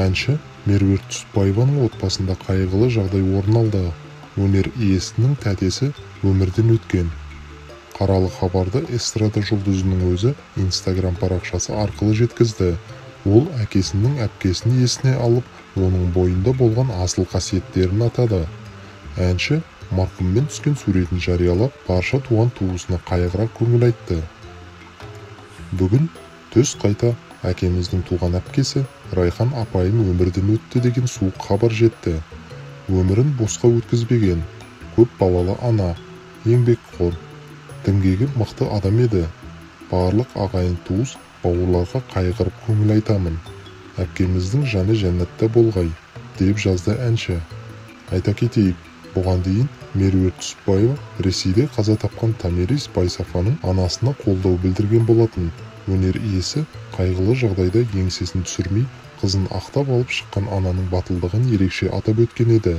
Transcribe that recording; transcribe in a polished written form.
Әнші Меруерт Түсіпбаеваның отбасында қайғылы жағдай орын алды. Өнер иесінің тәтесі өмірден өткен. Қаралы хабарды эстрада жұлдызының өзі Instagram парақшасы арқылы жеткізді. Ол әкесінің әпкесін есіне алып, оның бойында болған асыл қасиеттерін атады. Әнші марқұммен түскен суретін жариялап, барша туған-туысына қайғыра көңіл айтты. Бүгін түс қайта әкеміздің туған әпкесі Райхан апайым өмірден өтті деген суық хабар жетті. Өмірін босқа өткізбеген, көп балалы ана, еңбекқор, діңгегі мықты адам еді. Барлық ағайын туыс бауырларға қайғырып көңіл айтамын. Әпкеміздің жаны жәннатта болғай, деп жазды әнші. Айта кетейік, бұған дейін Меруерт Түсіпбаева Ресейде қаза тапқан Томирис Байсафаның анасына қолдау білдірген болатын. Өнер иесі қайғылы жағдайда еңсесін түсірмей, қызын ақтап алып шыққан ананың батылдығын ерекше атап өткен еді.